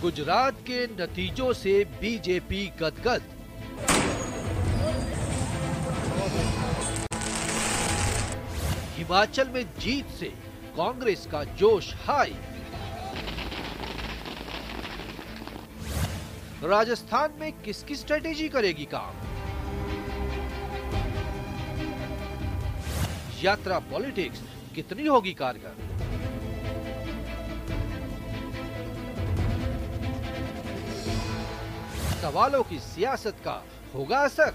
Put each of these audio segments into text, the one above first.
गुजरात के नतीजों से बीजेपी गदगद। हिमाचल में जीत से कांग्रेस का जोश हाई। राजस्थान में किसकी स्ट्रेटेजी करेगी काम? यात्रा पॉलिटिक्स कितनी होगी कारगर? सवालों की सियासत का होगा असर?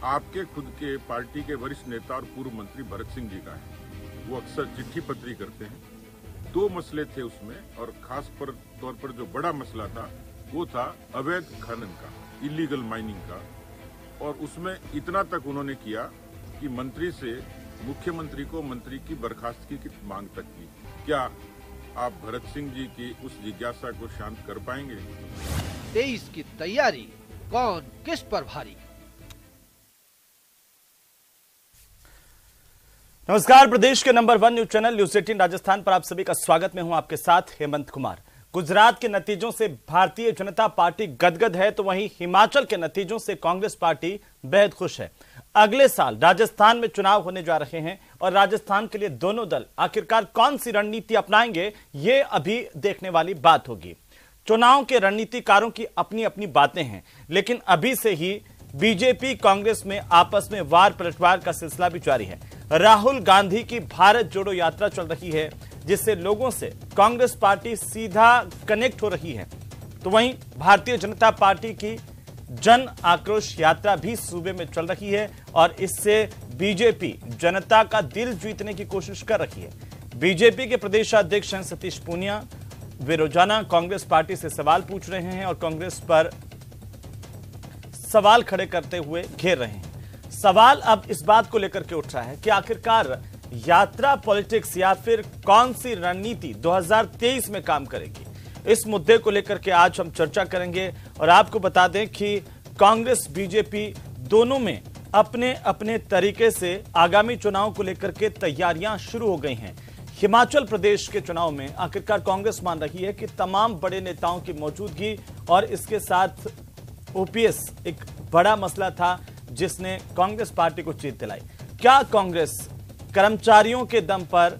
आपके खुद के पार्टी के वरिष्ठ नेता और पूर्व मंत्री भरत सिंह जी का है। वो अक्सर चिट्ठी पत्री करते हैं। 2 मसले थे उसमें, और खास तौर पर जो बड़ा मसला था वो था अवैध खनन का, इलीगल माइनिंग का। और उसमें इतना तक उन्होंने किया कि मंत्री से मुख्यमंत्री को मंत्री की बर्खास्तगी की मांग तक की। क्या आप भरत सिंह जी की उस जिज्ञासा को शांत कर पाएंगे? 23 की तैयारी कौन किस पर भारी? नमस्कार, प्रदेश के number 1 news channel news 18 Rajasthan पर आप सभी का स्वागत। में हूं आपके साथ हेमंत कुमार। गुजरात के नतीजों से भारतीय जनता पार्टी गदगद है, तो वहीं हिमाचल के नतीजों से कांग्रेस पार्टी बेहद खुश है। अगले साल राजस्थान में चुनाव होने जा रहे हैं और राजस्थान के लिए दोनों दल आखिरकार कौन सी रणनीति अपनाएंगे, ये अभी देखने वाली बात होगी। चुनाव के रणनीतिकारों की अपनी अपनी बातें हैं, लेकिन अभी से ही बीजेपी कांग्रेस में आपस में वार पलटवार का सिलसिला भी जारी है। राहुल गांधी की भारत जोड़ो यात्रा चल रही है, जिससे लोगों से कांग्रेस पार्टी सीधा कनेक्ट हो रही है। तो वहीं भारतीय जनता पार्टी की जन आक्रोश यात्रा भी सूबे में चल रही है और इससे बीजेपी जनता का दिल जीतने की कोशिश कर रही है। बीजेपी के प्रदेशाध्यक्ष हैं सतीश पूनिया। वे रोजाना कांग्रेस पार्टी से सवाल पूछ रहे हैं और कांग्रेस पर सवाल खड़े करते हुए घेर रहे हैं। सवाल अब इस बात को लेकर के उठ रहा है कि आखिरकार यात्रा पॉलिटिक्स या फिर कौन सी रणनीति 2023 में काम करेगी। इस मुद्दे को लेकर के आज हम चर्चा करेंगे और आपको बता दें कि कांग्रेस बीजेपी दोनों में अपने अपने तरीके से आगामी चुनाव को लेकर के तैयारियां शुरू हो गई हैं। हिमाचल प्रदेश के चुनाव में आखिरकार कांग्रेस मान रही है कि तमाम बड़े नेताओं की मौजूदगी और इसके साथ ओपीएस एक बड़ा मसला था जिसने कांग्रेस पार्टी को जीत दिलाई। क्या कांग्रेस कर्मचारियों के दम पर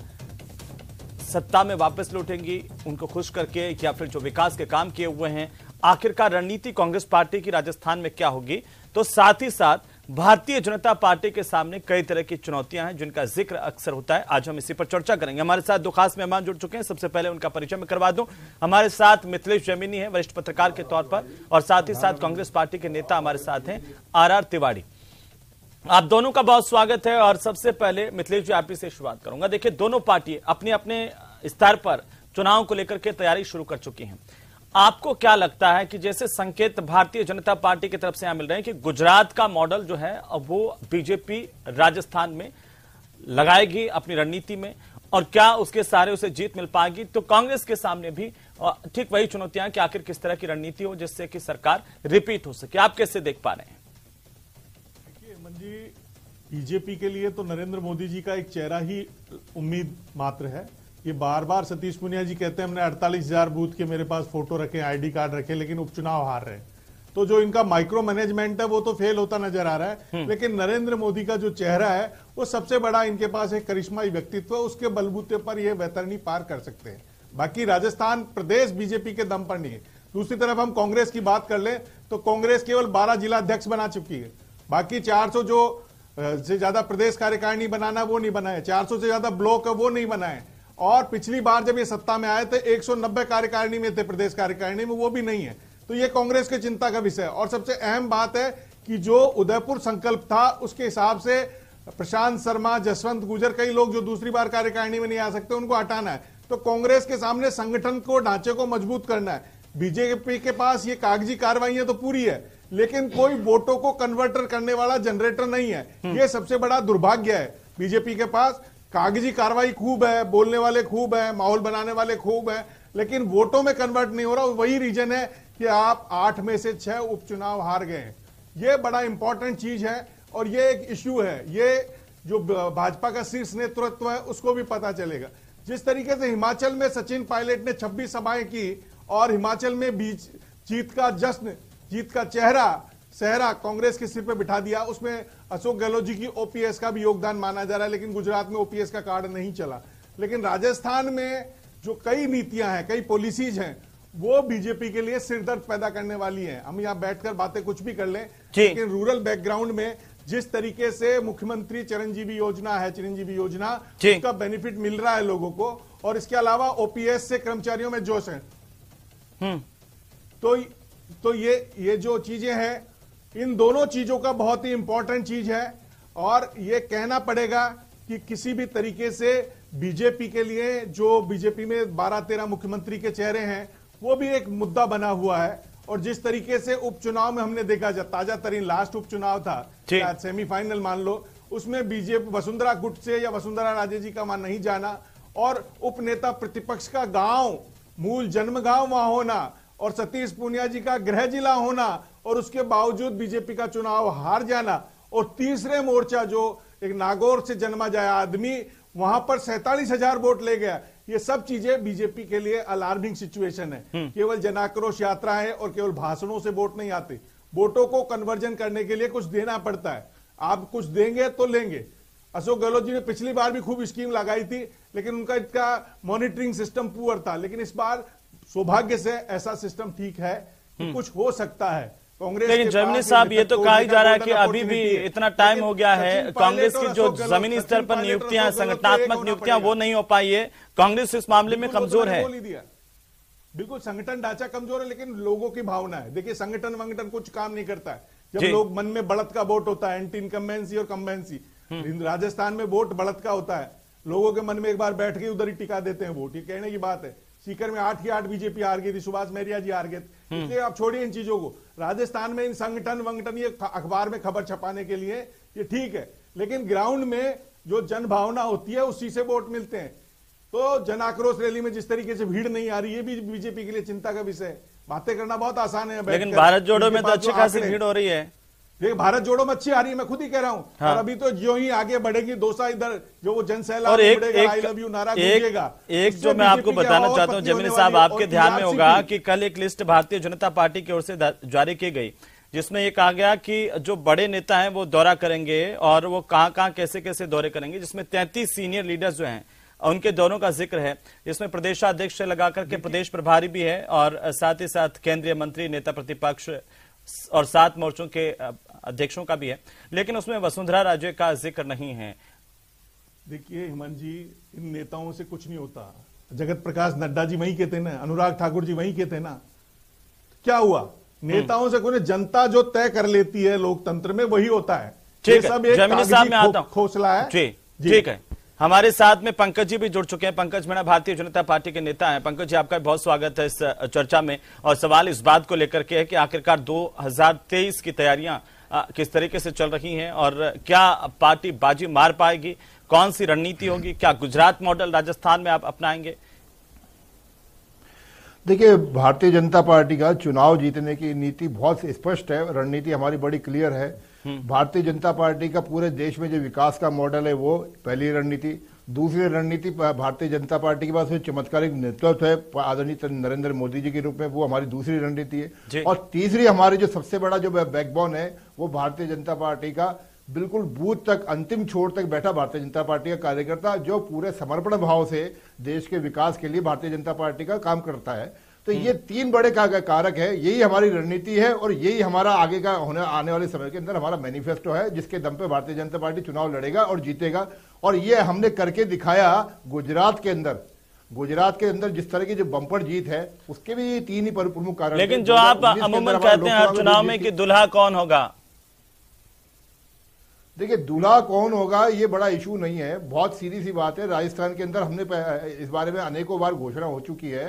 सत्ता में वापस लौटेंगी, उनको खुश करके, या फिर जो विकास के काम किए हुए हैं? आखिरकार रणनीति कांग्रेस पार्टी की राजस्थान में क्या होगी? तो साथ ही साथ भारतीय जनता पार्टी के सामने कई तरह की चुनौतियां हैं जिनका जिक्र अक्सर होता है। आज हम इसी पर चर्चा करेंगे। हमारे साथ 2 खास मेहमान जुड़ चुके हैं। सबसे पहले उनका परिचय मैं करवा दूं। हमारे साथ मिथिलेश जैमिनी है, वरिष्ठ पत्रकार के तौर पर, और साथ ही साथ कांग्रेस पार्टी के नेता हमारे साथ हैं आर तिवारी। आप दोनों का बहुत स्वागत है। और सबसे पहले मिथिलेश जी, आप ही से शुरुआत करूंगा। देखिए, दोनों पार्टी अपने अपने स्तर पर चुनाव को लेकर के तैयारी शुरू कर चुकी हैं। आपको क्या लगता है कि जैसे संकेत भारतीय जनता पार्टी की तरफ से यहां मिल रहे हैं कि गुजरात का मॉडल जो है अब वो बीजेपी राजस्थान में लगाएगी अपनी रणनीति में, और क्या उसके सहारे उसे जीत मिल पाएगी? तो कांग्रेस के सामने भी ठीक वही चुनौतियां कि आखिर किस तरह की रणनीति हो जिससे कि सरकार रिपीट हो सके। आप कैसे देख पा रहे हैं? देखिए हेमंत जी, बीजेपी के लिए तो नरेंद्र मोदी जी का एक चेहरा ही उम्मीद मात्र है। ये बार बार सतीश पूनिया जी कहते हैं हमने 48,000 बूथ के मेरे पास फोटो रखे, आईडी कार्ड रखे, लेकिन उपचुनाव हार रहे। तो जो इनका माइक्रो मैनेजमेंट है वो तो फेल होता नजर आ रहा है। लेकिन नरेंद्र मोदी का जो चेहरा है वो सबसे बड़ा इनके पास एक करिश्माई व्यक्तित्व है, उसके बलबूते पर ये वैतरणी पार कर सकते हैं। बाकी राजस्थान प्रदेश बीजेपी के दम पर नहीं है। दूसरी तरफ हम कांग्रेस की बात कर ले तो कांग्रेस केवल 12 जिला अध्यक्ष बना चुकी है। बाकी 400 जो से ज्यादा प्रदेश कार्यकारिणी बनाना वो नहीं बनाए, 400 से ज्यादा ब्लॉक है वो नहीं बनाए। और पिछली बार जब ये सत्ता में आए थे 190 कार्यकारिणी में थे, प्रदेश कार्यकारिणी में, वो भी नहीं है। तो ये कांग्रेस के चिंता का विषय है। और सबसे अहम बात है कि जो उदयपुर संकल्प था उसके हिसाब से प्रशांत शर्मा, जसवंत गुजर, कई लोग जो दूसरी बार कार्यकारिणी में नहीं आ सकते, उनको हटाना है। तो कांग्रेस के सामने संगठन को, ढांचे को मजबूत करना है। बीजेपी के पास ये कागजी कार्रवाई तो पूरी है, लेकिन कोई वोटों को कन्वर्टर करने वाला जनरेटर नहीं है। ये सबसे बड़ा दुर्भाग्य है। बीजेपी के पास कागजी कार्रवाई खूब है, बोलने वाले खूब है, माहौल बनाने वाले खूब है, लेकिन वोटों में कन्वर्ट नहीं हो रहा। वही रीजन है कि आप 8 में से 6 उपचुनाव हार गए। ये बड़ा इंपॉर्टेंट चीज है और ये एक इश्यू है। ये जो भाजपा का शीर्ष नेतृत्व है उसको भी पता चलेगा। जिस तरीके से हिमाचल में सचिन पायलट ने 26 सभाएं की और हिमाचल में जीत का जश्न, जीत का सहरा कांग्रेस के सिर पे बिठा दिया। उसमें अशोक गहलोत जी की ओपीएस का भी योगदान माना जा रहा है, लेकिन गुजरात में ओपीएस का कार्ड नहीं चला। लेकिन राजस्थान में जो कई नीतियां हैं, कई पॉलिसीज हैं, वो बीजेपी के लिए सिरदर्द पैदा करने वाली हैं। हम यहां बैठकर बातें कुछ भी कर लें, लेकिन रूरल बैकग्राउंड में जिस तरीके से मुख्यमंत्री चिरंजीवी योजना उसका बेनिफिट मिल रहा है लोगों को, और इसके अलावा ओपीएस से कर्मचारियों में जोश है। तो ये जो चीजें हैं, इन दोनों चीजों का बहुत ही इंपॉर्टेंट चीज है। और ये कहना पड़ेगा कि किसी भी तरीके से बीजेपी के लिए, जो बीजेपी में 12-13 मुख्यमंत्री के चेहरे हैं, वो भी एक मुद्दा बना हुआ है। और जिस तरीके से उपचुनाव में हमने देखा, जब ताजा तरीन लास्ट उपचुनाव था, सेमीफाइनल मान लो, उसमें बीजेपी वसुंधरा गुट से या वसुंधरा राजे जी का मान नहीं जाना, और उपनेता प्रतिपक्ष का गांव, मूल जन्म गांव वहां होना, और सतीश पूनिया जी का गृह जिला होना, और उसके बावजूद बीजेपी का चुनाव हार जाना, और तीसरे मोर्चा जो एक नागौर से जन्मा जाया आदमी वहां पर 47,000 वोट ले गया। ये सब चीजें बीजेपी के लिए अलार्मिंग सिचुएशन है। केवल जनाक्रोश यात्रा है और केवल भाषणों से वोट नहीं आते, वोटों को कन्वर्जन करने के लिए कुछ देना पड़ता है। आप कुछ देंगे तो लेंगे। अशोक गहलोत जी ने पिछली बार भी खूब स्कीम लगाई थी, लेकिन उनका इसका मॉनिटरिंग सिस्टम पुअर था। लेकिन इस बार सौभाग्य से ऐसा सिस्टम ठीक है कि कुछ हो सकता है। कांग्रेस, लेकिन जमीनी साहब ये तो कहा जा रहा है कि अभी भी इतना टाइम हो गया है, कांग्रेस की जो जमीनी स्तर पर नियुक्तियां, संगठनात्मक नियुक्तियां, वो नहीं हो पाई है। कांग्रेस इस मामले में कमजोर है। बिल्कुल संगठन ढांचा कमजोर है, लेकिन लोगों की भावना है। देखिए, संगठन वंगठन कुछ काम नहीं करता है। जब लोग मन में बढ़त का वोट होता है, एंटी इनकम्बेंसी और कम्बेंसी, राजस्थान में वोट बढ़त का होता है। लोगों के मन में एक बार बैठ के उधर ही टिका देते हैं वोट। ये कहने की बात है। सीकर में 8 की 8 बीजेपी हार गई थी, सुभाष मेहरिया जी हार गए। इसलिए आप छोड़िए इन चीजों को। राजस्थान में इन संगठन वंगठन, ये अखबार में खबर छपाने के लिए ये ठीक है, लेकिन ग्राउंड में जो जनभावना होती है उसी से वोट मिलते हैं। तो जन आक्रोश रैली में जिस तरीके से भीड़ नहीं आ रही है, भी बीजेपी के लिए चिंता का विषय है। बातें करना बहुत आसान है, लेकिन भारत जोड़ो में तो अच्छी खासी भीड़ हो रही है। देखिए, भारत जोड़ो में अच्छी आ रही है, मैं खुद ही कह रहा हूं। हाँ। और अभी तो जो ही आगे बढ़ेगी, दोसा इधर जो वो जनसैलाब उड़ेगा, आई लव यू नारा गूंजेगा। एक जो मैं आपको बताना चाहता हूं जमीनी साहब, आपके ध्यान में होगा कि कल एक लिस्ट भारतीय जनता पार्टी की ओर से जारी की गई, जिसमें ये कहा गया कि जो बड़े नेता हैं वो दौरा करेंगे, और वो कहां कैसे कैसे दौरे करेंगे, जिसमें 33 सीनियर लीडर्स जो हैं उनके दौरों का जिक्र है, जिसमें प्रदेशाध्यक्ष से लगाकर के प्रदेश प्रभारी भी है, और साथ ही साथ केंद्रीय मंत्री, नेता प्रतिपक्ष और 7 मोर्चों के अध्यक्षों का भी है। लेकिन उसमें वसुंधरा राजे का जिक्र नहीं है। देखिए हेमंत जी, इन नेताओं से कुछ नहीं होता। जगत प्रकाश नड्डा जी वहीं के थे ना, अनुराग ठाकुर जी वहीं के थे ना। क्या हुआ? नेताओं से कोई, जनता जो तय कर लेती है लोकतंत्र में वही होता है। ठीक है, जमीनी साहब में आता हूं। खोसला है जी, ठीक है। हमारे साथ में पंकज जी भी जुड़ चुके हैं। पंकज मीणा भारतीय जनता पार्टी के नेता हैं। पंकज जी, आपका बहुत स्वागत है इस चर्चा में। और सवाल इस बात को लेकर के है कि आखिरकार 2023 की तैयारियां किस तरीके से चल रही हैं, और क्या पार्टी बाजी मार पाएगी? कौन सी रणनीति होगी? क्या गुजरात मॉडल राजस्थान में आप अपनाएंगे? देखिए, भारतीय जनता पार्टी का चुनाव जीतने की नीति बहुत स्पष्ट है। रणनीति हमारी बड़ी क्लियर है। भारतीय जनता पार्टी का पूरे देश में जो विकास का मॉडल है, वो पहली रणनीति। दूसरी रणनीति, भारतीय जनता पार्टी के पास चमत्कारिक नेतृत्व है आदरणीय नरेंद्र मोदी जी के रूप में, वो हमारी दूसरी रणनीति है। और तीसरी, हमारी जो सबसे बड़ा जो बैकबोन है, वो भारतीय जनता पार्टी का बिल्कुल बूथ तक, अंतिम छोर तक बैठा भारतीय जनता पार्टी का कार्यकर्ता, जो पूरे समर्पण भाव से देश के विकास के लिए भारतीय जनता पार्टी का काम करता है। तो ये 3 बड़े कारक है। यही हमारी रणनीति है, और यही हमारा आगे का आने वाले समय के अंदर हमारा मैनिफेस्टो है, जिसके दम पे भारतीय जनता पार्टी चुनाव लड़ेगा और जीतेगा। और ये हमने करके दिखाया गुजरात के अंदर। गुजरात के अंदर जिस तरह की जो बम्पर जीत है, उसके भी 3 ही प्रमुख कारण। लेकिन जो आप अमूमन कहते हैं हर चुनाव में कि दूल्हा कौन होगा, देखिए, दूल्हा कौन होगा ये बड़ा इशू नहीं है। बहुत सीधी सी बात है। राजस्थान के अंदर हमने इस बारे में अनेकों बार घोषणा हो चुकी है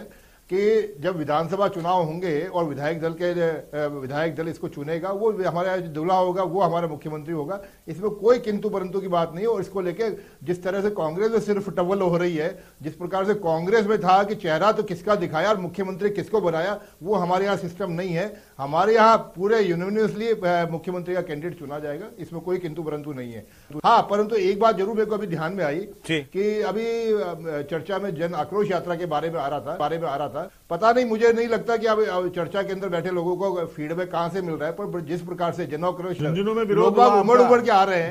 कि जब विधानसभा चुनाव होंगे और विधायक दल इसको चुनेगा, वो हमारा दूल्हा होगा, वो हमारा मुख्यमंत्री होगा। इसमें कोई किंतु परंतु की बात नहीं है। और इसको लेके जिस तरह से कांग्रेस में सिर्फ टवल हो रही है, जिस प्रकार से कांग्रेस में था कि चेहरा तो किसका दिखाया और मुख्यमंत्री किसको बनाया, वो हमारे यहाँ सिस्टम नहीं है। हमारे यहाँ पूरे यूनिवर्सली मुख्यमंत्री का कैंडिडेट चुना जाएगा, इसमें कोई किंतु परंतु नहीं है। हाँ, परंतु एक बात जरूर मेरे को अभी ध्यान में आई कि अभी चर्चा में जन आक्रोश यात्रा के बारे में आ रहा था था। पता नहीं, मुझे नहीं लगता कि अब चर्चा के अंदर बैठे लोगों को फीडबैक कहाँ से मिल रहा है, पर जिस प्रकार से जनआक्रोश लोग उमड़ उमड़ के आ रहे हैं।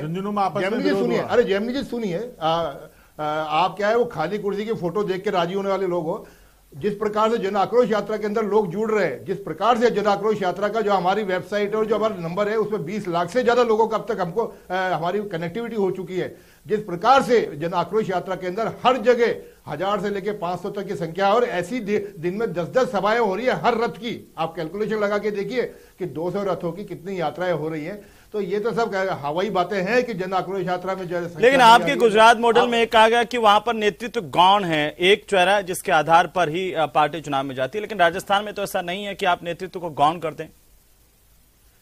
जैमिनी जी सुनिए, अरे जैमिनी जी सुनिए, आप क्या है वो खाली कुर्सी की फोटो देख के राजी होने वाले लोग हो। जिस प्रकार से जन आक्रोश यात्रा के अंदर लोग जुड़ रहे हैं, जिस प्रकार से जन आक्रोश यात्रा का जो हमारी वेबसाइट और जो हमारा नंबर है उसमें 20 लाख से ज्यादा लोगों का अब तक हमको हमारी कनेक्टिविटी हो चुकी है। जिस प्रकार से जन आक्रोश यात्रा के अंदर हर जगह 1000 से लेकर 500 तक की संख्या है, और ऐसी दिन में 10-10 सभाएं हो रही है हर रथ की। आप कैलकुलेशन लगा के देखिए कि 200 रथों की कितनी यात्राएं हो रही हैं। तो ये तो सब हवाई बातें हैं कि जन आक्रोश यात्रा में लेकिन आपके गुजरात मॉडल में कहा गया कि वहां पर नेतृत्व गौण है, एक चेहरा जिसके आधार पर ही पार्टी चुनाव में जाती है, लेकिन राजस्थान में तो ऐसा नहीं है कि आप नेतृत्व को गौण कर दें।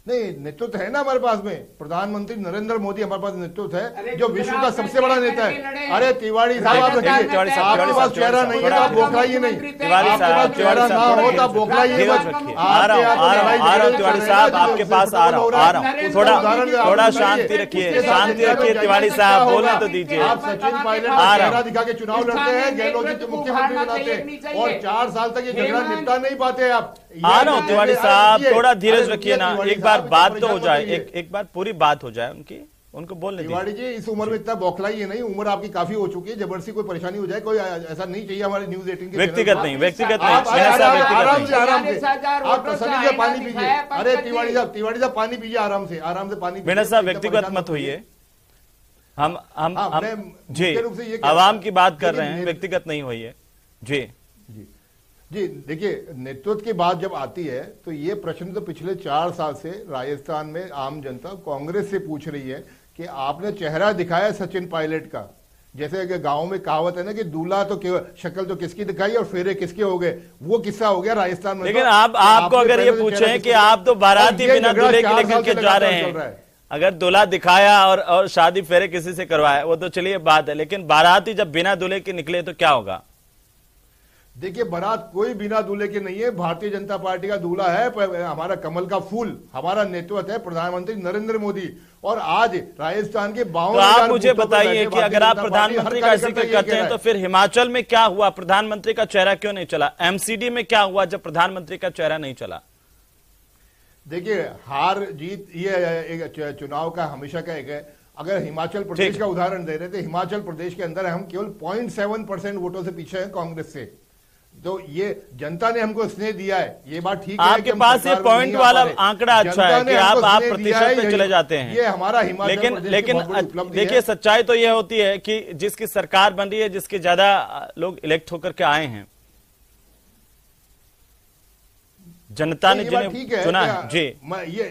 नहीं, नेतृत्व है ना हमारे पास में, प्रधानमंत्री नरेंद्र मोदी हमारे पास नेतृत्व है, जो विश्व का सबसे बड़ा नेता है। अरे तिवारी साहब, आप रखिए, आपके पास चेहरा नहीं है तो आप बौखलाइए नहीं, आपके पास चेहरा ना हो तो आप बौखलाइए। आ रहा हूँ तिवारी साहब, आपके पास आ रहा हूँ, थोड़ा शांति रखिए तिवारी साहब, बोलने तो दीजिए। आप सचिन पायलट का चेहरा दिखा के चुनाव लड़ते हैं, गहलोत जी मुख्यमंत्री बनाते हैं और 4 साल तक ये झगड़ा निपटा नहीं पाते। आप आ रहा हूँ तिवारी साहब, थोड़ा धीरज रखिए ना, एक बार बात तो हो जाए, एक बार पूरी बात हो जाए उनको बोलने दीजिए। तिवारी जी, इस उम्र में इतना बौखलाइए नहीं, उम्र आपकी काफी हो चुकी है, जबरदस्ती कोई परेशानी हो जाए, कोई ऐसा नहीं चाहिए हमारे न्यूज 18 के व्यक्तिगत नहीं आराम से आप तसल्ली से पानी पीजिए। अरे तिवारी साहब पानी पीजिए, आराम से पानी पीजिए। मेरा साहब व्यक्तिगत मत होइए, हम जी आवाम की बात कर रहे हैं, व्यक्तिगत नहीं होइए। जी देखिए, नेतृत्व की बात जब आती है तो ये प्रश्न तो पिछले 4 साल से राजस्थान में आम जनता कांग्रेस से पूछ रही है कि आपने चेहरा दिखाया सचिन पायलट का। जैसे कि गांव में कहावत है ना कि दूल्हा तो शक्ल तो किसकी दिखाई और फेरे किसके हो गए, वो किस्सा हो गया राजस्थान में। लेकिन आपको अगर ये पूछे कि आप तो बाराती बिना दूल्हे के लेकर के जा रहे हैं, अगर दूल्हा दिखाया और शादी फेरे किसी से करवाया वो तो चलिए बात है, लेकिन बाराती जब बिना दूल्हे के निकले तो क्या होगा? देखिए, बारात कोई बिना दूल्हे के नहीं है, भारतीय जनता पार्टी का दूल्हा है हमारा कमल का फूल, हमारा नेतृत्व है प्रधानमंत्री नरेंद्र मोदी। और आज राजस्थान के 52 तो आप मुझे बताइए कि अगर आप प्रधानमंत्री का जिक्र करते हैं तो फिर हिमाचल में क्या हुआ, प्रधानमंत्री का चेहरा क्यों नहीं चला? एमसीडी में क्या हुआ जब प्रधानमंत्री का चेहरा नहीं चला? देखिए, हार जीत ये एक चुनाव का हमेशा का एक है। अगर हिमाचल प्रदेश का उदाहरण दे रहे थे, हिमाचल प्रदेश के अंदर हम केवल 0.7% वोटों से पीछे हैं कांग्रेस से। तो ये जनता ने हमको स्नेह दिया है, ये बात ठीक है। आपके पास ये पॉइंट वाला आंकड़ा अच्छा है कि आप प्रतिशत पे चले जाते हैं, ये हमारा हिमाचल लेकिन देखिए सच्चाई तो ये होती है कि जिसकी सरकार बन रही है, जिसके ज्यादा लोग इलेक्ट होकर के आए हैं, जनता ने जिन्हें चुना है। जी,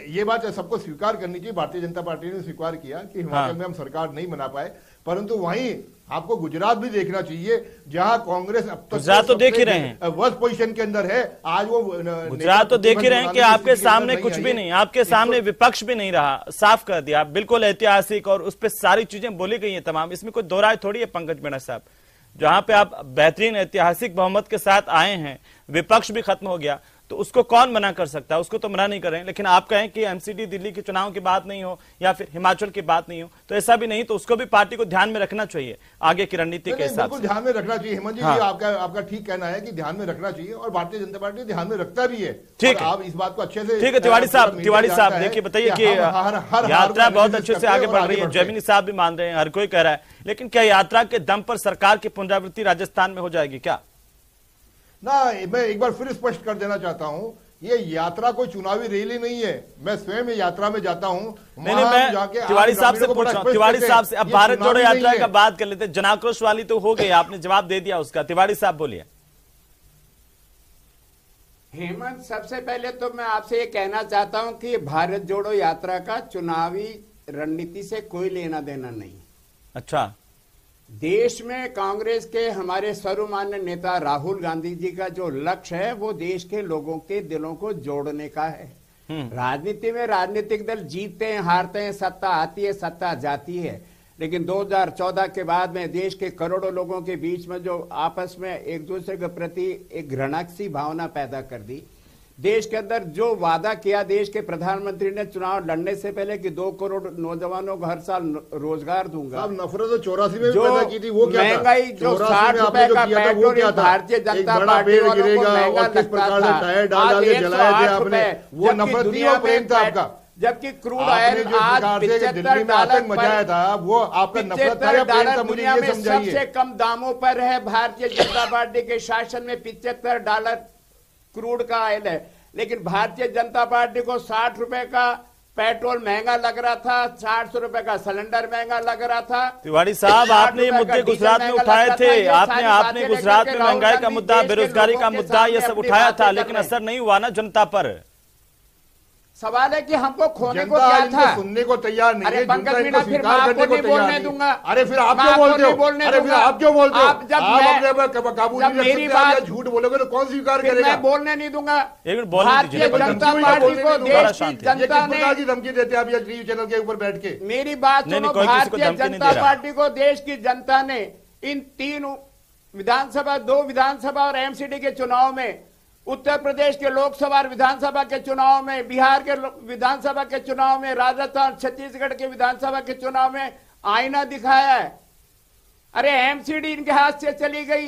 ये बात सबको स्वीकार करनी चाहिए। भारतीय जनता पार्टी ने स्वीकार किया कि हिमाचल में हम सरकार नहीं बना पाए, परंतु वहीं आपको गुजरात भी देखना चाहिए, जहां कांग्रेस अब तक गुजरात तो देख ही रहे हैं, वर्स्ट पोजीशन के अंदर है। आज वो गुजरात तो देख ही रहे हैं कि आपके सामने कुछ भी नहीं, आपके सामने विपक्ष भी नहीं रहा, साफ कर दिया, बिल्कुल ऐतिहासिक, और उस पर सारी चीजें बोली गई हैं तमाम। इसमें कोई दो राय थोड़ी है पंकज मीणा साहब, जहां पे आप बेहतरीन ऐतिहासिक बहुमत के साथ आए हैं, विपक्ष भी खत्म हो गया, तो उसको कौन मना कर सकता है? उसको तो मना नहीं कर रहे हैं। लेकिन आप कहें कि एमसीडी दिल्ली के चुनाव की बात नहीं हो या फिर हिमाचल की बात नहीं हो, तो ऐसा भी नहीं, तो उसको भी पार्टी को ध्यान में रखना चाहिए आगे की रणनीति के हिसाब से। ध्यान में रखना चाहिए हेमंत जी, आपका ठीक कहना है कि ध्यान में रखना चाहिए, और भारतीय जनता पार्टी ध्यान में रखता भी है। ठीक है, आप इस बात को अच्छे से, ठीक है तिवारी साहब देखिए, बताइए कि यात्रा बहुत अच्छे से आगे बढ़ रही है, जैमिनी साहब भी मान रहे हैं, हर कोई कह रहा है, लेकिन क्या यात्रा के दम पर सरकार की पुनरावृत्ति राजस्थान में हो जाएगी क्या? ना, मैं एक बार फिर स्पष्ट कर देना चाहता हूं, ये यात्रा कोई चुनावी रैली नहीं है। मैं स्वयं यात्रा में जाता हूं। नहीं, मैं तिवारी साहब से पूछ रहा हूं, तिवारी साहब से। अब भारत जोड़ो यात्रा का बात कर लेते, जनाक्रोश वाली तो हो गई, आपने जवाब दे दिया उसका। तिवारी साहब बोलिए। हेमंत, सबसे पहले तो मैं आपसे ये कहना चाहता हूं कि भारत जोड़ो यात्रा का चुनावी रणनीति से कोई लेना देना नहीं। अच्छा, देश में कांग्रेस के हमारे सर्वमान्य नेता राहुल गांधी जी का जो लक्ष्य है वो देश के लोगों के दिलों को जोड़ने का है। राजनीति में राजनीतिक दल जीतते हैं, हारते हैं, सत्ता आती है, सत्ता जाती है, लेकिन 2014 के बाद में देश के करोड़ों लोगों के बीच में जो आपस में एक दूसरे के प्रति एक घृणा सी भावना पैदा कर दी, देश के अंदर जो वादा किया देश के प्रधानमंत्री ने चुनाव लड़ने से पहले कि 2 करोड़ नौजवानों को हर साल रोजगार दूंगा। अब नफरत तो 84 में भी जो पैदा की थी, वो क्या महंगाई जो 60 रुपए का पेट्रोल भारतीय जनता पार्टी वालों को महंगा लगता था, टायर डाल के जलाए थे आपने, वो नफरत नहीं, वो प्रेम था आपका। जबकि क्रूड ऑयल आज $75 मचाया था, वो आपका नफरत था या प्रेम था, मुझे दुनिया ये में समझाइए। सबसे कम दामों पर है भारतीय जनता पार्टी के शासन में $75 क्रूड का ऑयल है, लेकिन भारतीय जनता पार्टी को 60 रुपए का पेट्रोल महंगा लग रहा था, 400 रुपए का सिलेंडर महंगा लग रहा था। तिवारी साहब, आपने ये मुद्दे गुजरात में उठाए थे, आपने गुजरात में महंगाई का मुद्दा, बेरोजगारी का मुद्दा, ये सब उठाया था, लेकिन असर नहीं हुआ ना जनता पर। सवाल है कि हमको खोने को क्या था? सुनने को तैयार नहीं है। अरे पंकज मीणा, फिर मैं आपको नहीं बोलने दूंगा। अरे फिर आप क्यों बोलते हो? अरे फिर आप क्यों बोलते हो? आप जब काबू मेरी बात झूठ बोलोगे तो कौन स्वीकार करेगा? मैं बोलने नहीं दूंगा। भारतीय जनता पार्टी को देश की जनता ने धमकी देते हैं आप टीवी चैनल के ऊपर बैठ के। मेरी बात सुनो, भारतीय जनता पार्टी को देश की जनता ने इन 3 विधानसभा, 2 विधानसभा और एमसीडी के चुनाव में, उत्तर प्रदेश के लोकसभा और विधानसभा के चुनाव में, बिहार के विधानसभा के चुनाव में, राजस्थान छत्तीसगढ़ के विधानसभा के चुनाव में आईना दिखाया है। अरे एमसीडी इनके हाथ से चली गई,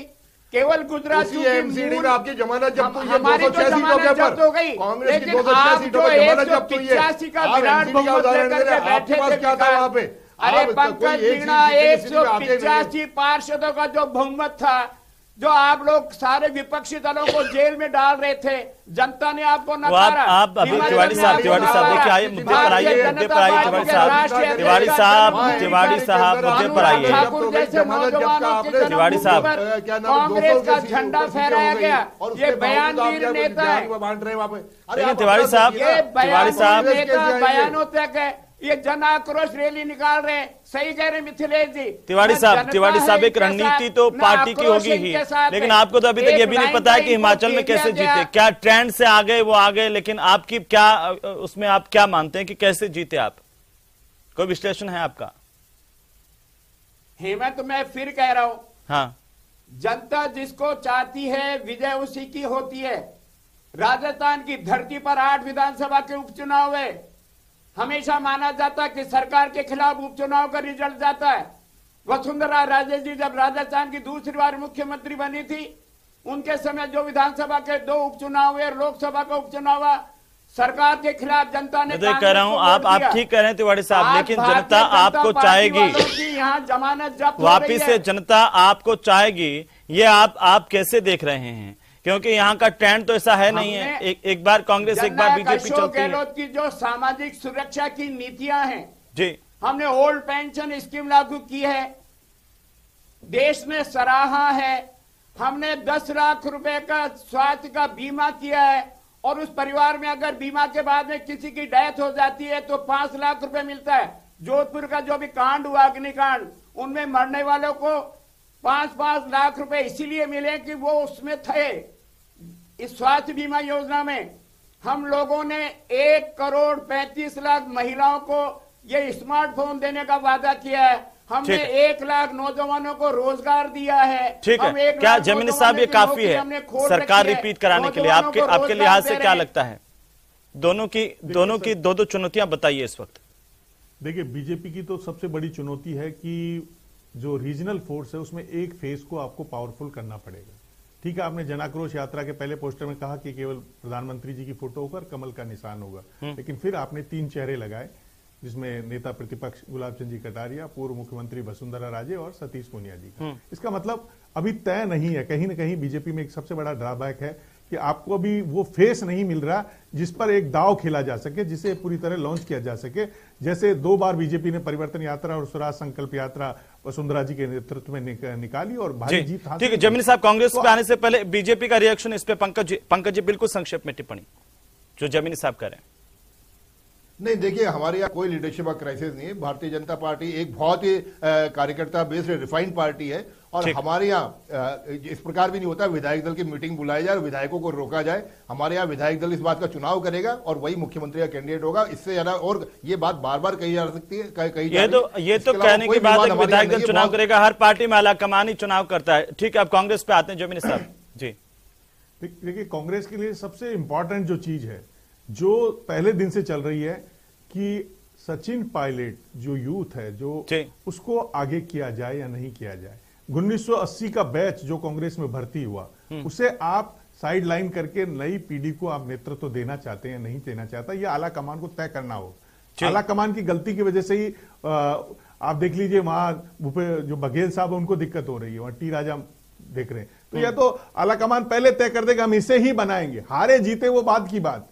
केवल गुजरात एमसीडी में आपकी जमानत जब्त हुई है, हमारी तो जमानत जब्त हो गई, लेकिन आप जो 185 का विराट बहुमत लेकर के बैठे थे क्या था वहां पे? अरे पंकज मीणा, 185 पार्षदों का जो बहुमत था, जो आप लोग सारे विपक्षी दलों को जेल में डाल रहे थे, जनता ने आपको नकारा। आप अभी तिवारी साहब देखिए, आइए मुद्दे पर आइए, मुद्दे पर आइए तिवारी साहब, तिवारी साहब मुद्दे पर आइए। ठाकुर जैसे नौजवानों के तिवारी साहब, कांग्रेस का झंडा फहराया गया, ये बयानवीर नेता है। लेकिन तिवारी साहब नेता बयानों तक है, ये जन आक्रोश रैली निकाल रहे हैं। सही कह रहे मिथिलेश जी। तिवारी साहब, एक रणनीति तो पार्टी की होगी ही, लेकिन आपको तो अभी तक ये भी नहीं पता है कि हिमाचल में कैसे जीते। क्या ट्रेंड से आ गए वो आ गए, लेकिन आपकी क्या उसमें आप क्या मानते हैं कि कैसे जीते आप? कोई विश्लेषण है आपका? हेमंत, मैं फिर कह रहा हूं, हाँ, जनता जिसको चाहती है विजय उसी की होती है। राजस्थान की धरती पर 8 विधानसभा के उपचुनाव है। हमेशा माना जाता है कि सरकार के खिलाफ उपचुनाव का रिजल्ट जाता है। वसुंधरा राजे जी जब राजस्थान की दूसरी बार मुख्यमंत्री बनी थी, उनके समय जो विधानसभा के 2 उपचुनाव हुए, लोकसभा का उपचुनाव हुआ, सरकार के खिलाफ जनता ने कह रहा हूं, आप ठीक कह रहे हैं तिवारी साहब, लेकिन जनता आपको चाहेगी, यहाँ जमानत जब्त वापिस से जनता आपको चाहेगी, ये आप कैसे देख रहे हैं? क्योंकि यहाँ का ट्रेंड तो ऐसा है नहीं है, एक बार कांग्रेस एक बार बीजेपी चलती है। गहलोत की जो सामाजिक सुरक्षा की नीतियां हैं जी, हमने ओल्ड पेंशन स्कीम लागू की है, देश ने सराहा है। हमने 10 लाख रुपए का स्वास्थ्य का बीमा किया है, और उस परिवार में अगर बीमा के बाद में किसी की डेथ हो जाती है तो 5 लाख रुपए मिलता है। जोधपुर का जो भी कांड हुआ, अग्निकांड, उनमें मरने वालों को 5-5 लाख रुपए इसीलिए मिले कि वो उसमें थे। इस स्वास्थ्य बीमा योजना में हम लोगों ने 1 करोड़ 35 लाख महिलाओं को ये स्मार्टफोन देने का वादा किया है। हमने 1 लाख नौजवानों को रोजगार दिया है। ठीक है, क्या जमीनी साहब ये काफी है सरकार रिपीट कराने के लिए? आपके लिहाज से क्या लगता है? दोनों की दो चुनौतियां बताइए इस वक्त। देखिए, बीजेपी की तो सबसे बड़ी चुनौती है कि जो रीजनल फोर्स है उसमें एक फेस को आपको पावरफुल करना पड़ेगा। ठीक है, आपने जन आक्रोश यात्रा के पहले पोस्टर में कहा कि केवल प्रधानमंत्री जी की फोटो होकर कमल का निशान होगा, लेकिन फिर आपने 3 चेहरे लगाए, जिसमें नेता प्रतिपक्ष गुलाब चंद जी कटारिया, पूर्व मुख्यमंत्री वसुंधरा राजे और सतीश पूनिया जी का। इसका मतलब अभी तय नहीं है। कहीं ना कहीं बीजेपी में एक सबसे बड़ा ड्रॉबैक है कि आपको अभी वो फेस नहीं मिल रहा जिस पर एक दाव खेला जा सके, जिसे पूरी तरह लॉन्च किया जा सके। जैसे 2 बार बीजेपी ने परिवर्तन यात्रा और स्वराज संकल्प यात्रा वसुंधरा जी के नेतृत्व में निकाली और भारी जीत हासिल। ठीक है, जमीनी साहब, कांग्रेस पे आने से पहले बीजेपी का रिएक्शन इस पे पंकज जी बिल्कुल संक्षेप में टिप्पणी जो जमीनी साहब कर रहे हैं। नहीं, देखिए, हमारे यहाँ कोई लीडरशिप का क्राइसिस नहीं है। भारतीय जनता पार्टी एक बहुत ही कार्यकर्ता बेस्ड रिफाइंड पार्टी है, और हमारे यहाँ इस प्रकार भी नहीं होता विधायक दल की मीटिंग बुलाई जाए और विधायकों को रोका जाए। हमारे यहाँ विधायक दल इस बात का चुनाव करेगा और वही मुख्यमंत्री का कैंडिडेट होगा। इससे ज्यादा और ये बात बार बार कही जा सकती है, ये तो कहने की बात है, विधायक दल चुनाव करेगा। हर पार्टी में आला कमान ही चुनाव करता है। ठीक है, अब कांग्रेस पे आते हैं जमीनी साहब जी। देखिए, कांग्रेस के लिए सबसे इंपॉर्टेंट जो चीज है, जो पहले दिन से चल रही है, कि सचिन पायलट जो यूथ है, जो उसको आगे किया जाए या नहीं किया जाए। 1980 का बैच जो कांग्रेस में भर्ती हुआ, उसे आप साइड लाइन करके नई पीढ़ी को आप नेतृत्व देना चाहते हैं, नहीं देना चाहता, यह आला कमान को तय करना हो। आला कमान की गलती की वजह से ही आप देख लीजिए, वहां जो बघेल साहब है उनको दिक्कत हो रही है, वहां टी राजा देख रहे हैं। तो यह तो आला कमान पहले तय कर देगा, हम इसे ही बनाएंगे, हारे जीते वो बात की बात,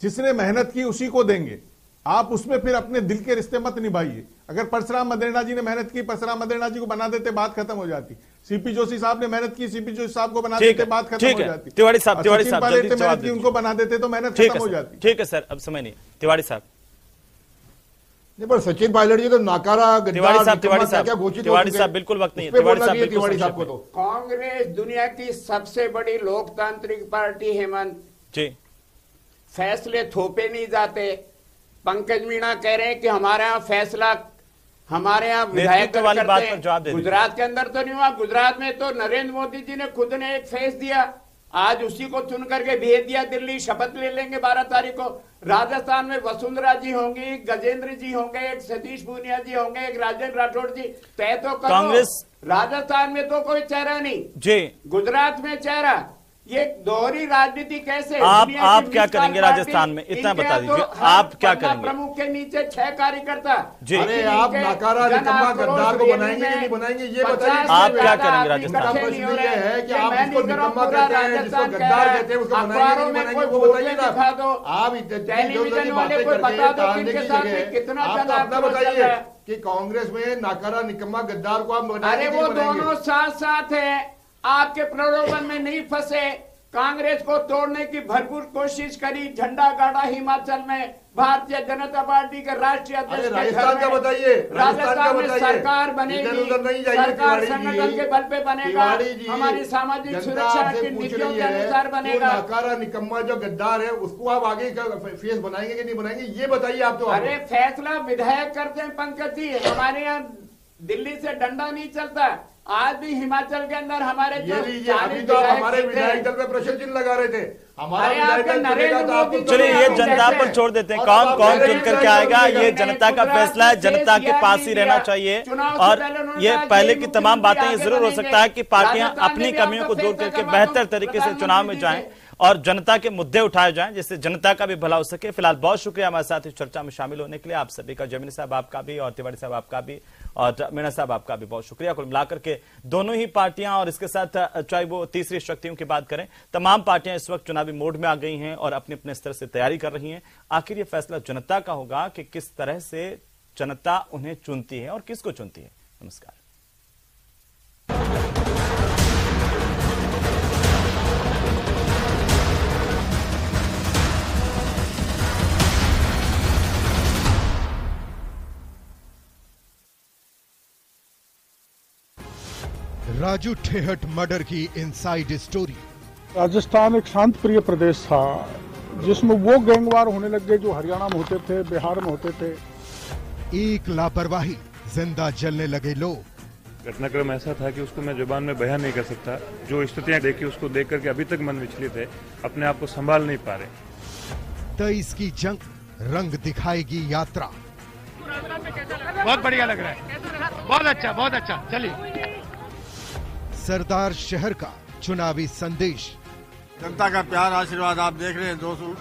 जिसने मेहनत की उसी को देंगे। आप उसमें फिर अपने दिल के रिश्ते मत निभाइए। अगर परशुराम मदेरणा जी ने मेहनत की, परशुराम मदेरणा जी को बना देते, बात खत्म हो जाती। सीपी जोशी साहब ने मेहनत की, सीपी जोशी साहब को बना देते, बात खत्म हो जाती। तिवाड़ी साहब मेहनत की, उनको बना देते तो मेहनत खत्म हो जाती। ठीक है सर, अब समय नहीं। तिवाड़ी साहब, नहीं, पर सचिन पायलट जी तो नाकारा तिवाड़ी साहब बिल्कुल वक्त नहीं है। तिवाड़ी साहब को तो कांग्रेस दुनिया की सबसे बड़ी लोकतांत्रिक पार्टी, हेमंत जी, फैसले थोपे नहीं जाते। पंकज मीणा कह रहे हैं कि हमारे यहाँ फैसला, हमारे यहाँ विधायक करते हैं। गुजरात के अंदर तो नहीं हुआ, गुजरात में तो नरेंद्र मोदी जी ने खुद ने एक फेस दिया, आज उसी को चुन करके भेज दिया दिल्ली, शपथ ले लेंगे 12 तारीख को। राजस्थान में वसुंधरा जी होंगी, गजेंद्र जी होंगे, एक सतीश पूनिया जी होंगे, एक राजेंद्र राठौड़ जी, तय तो करो। कांग्रेस राजस्थान में तो कोई चेहरा नहीं जी, गुजरात में चेहरा, ये दोहरी राजनीति कैसे? आप क्या करेंगे राजस्थान में, इतना बता दीजिए, आप क्या करेंगे? प्रमुख के नीचे 6 कार्यकर्ता जी, अरे आप नाकारा निकम्मा गद्दार को बनाएंगे कि नहीं बनाएंगे, ये बताइए। आप क्या करेंगे राजस्थान में? प्रश्न ये है कि आप जिसको निकम्मा कहते हैं, जिसको गद्दार कहते हैं, उसको बनाएंगे नहीं बनाएंगे, वो बताइए ना। आप टेलीविजन वाले को बता दो किनके साथ कितना अपना बताइए कि कांग्रेस में नाकारा निकम्मा गद्दार को आप बनाएंगे। अरे वो दोनों साथ साथ है, आपके प्रलोभन में नहीं फंसे। कांग्रेस को तोड़ने की भरपूर कोशिश करी, झंडा गाड़ा हिमाचल में भारतीय जनता पार्टी के राष्ट्रीय अध्यक्ष। राजस्थान का बताइए, राजस्थान में सरकार बनेगी, सरकार संगठन के बल पे बनेगा, हमारी सामाजिक सुरक्षा की नीतियों के अनुसार बनेगा। नाकारा निकम्मा जो गद्दार है उसको आप आगे का फेस बनाएंगे कि नहीं बनाएंगे, ये बताइए आप तो। अरे फैसला विधायक करते हैं पंकज जी, हमारे यहाँ दिल्ली से डंडा नहीं चलता। आज भी हिमाचल के अंदर हमारे अभी तो हमारे विधायक दल पे प्रश्न चिन्ह लगा रहे थे, चलिए ये जनता पर छोड़ देते हैं, कौन कौन चुन करके आएगा, ये जनता का फैसला है, जनता के पास ही रहना चाहिए। और ये पहले की तमाम बातें, ये जरूर हो सकता है कि पार्टियां अपनी कमियों को दूर करके बेहतर तरीके से चुनाव में जाएं और जनता के मुद्दे उठाए जाएं, जिससे जनता का भी भला हो सके। फिलहाल बहुत शुक्रिया हमारे साथ इस चर्चा में शामिल होने के लिए आप सभी का। जमीनी साहब आपका भी, और तिवाड़ी साहब आपका भी, और मीणा साहब आपका भी बहुत शुक्रिया। कुल मिलाकर के दोनों ही पार्टियां, और इसके साथ चाहे वो तीसरी शक्तियों की बात करें, तमाम पार्टियां इस वक्त चुनावी मोड में आ गई हैं और अपने अपने स्तर से तैयारी कर रही हैं। आखिर ये फैसला जनता का होगा कि किस तरह से जनता उन्हें चुनती है और किसको चुनती है। नमस्कार। राजू ठेहट मर्डर की इनसाइड स्टोरी। राजस्थान एक शांत प्रिय प्रदेश था, जिसमें वो गैंगवार होने लग गए जो हरियाणा में होते थे, बिहार में होते थे। एक लापरवाही, जिंदा जलने लगे लोग। घटनाक्रम ऐसा था कि उसको मैं जुबान में बयान नहीं कर सकता। जो स्थितियां देखी उसको देख करके अभी तक मन विचलित है, अपने आप को संभाल नहीं पा रहे। 23 की जंग, रंग दिखाएगी यात्रा। बहुत बढ़िया लग रहा है, बहुत अच्छा चलिए। सरदार शहर का चुनावी संदेश। जनता का प्यार आशीर्वाद आप देख रहे हैं दोस्तों।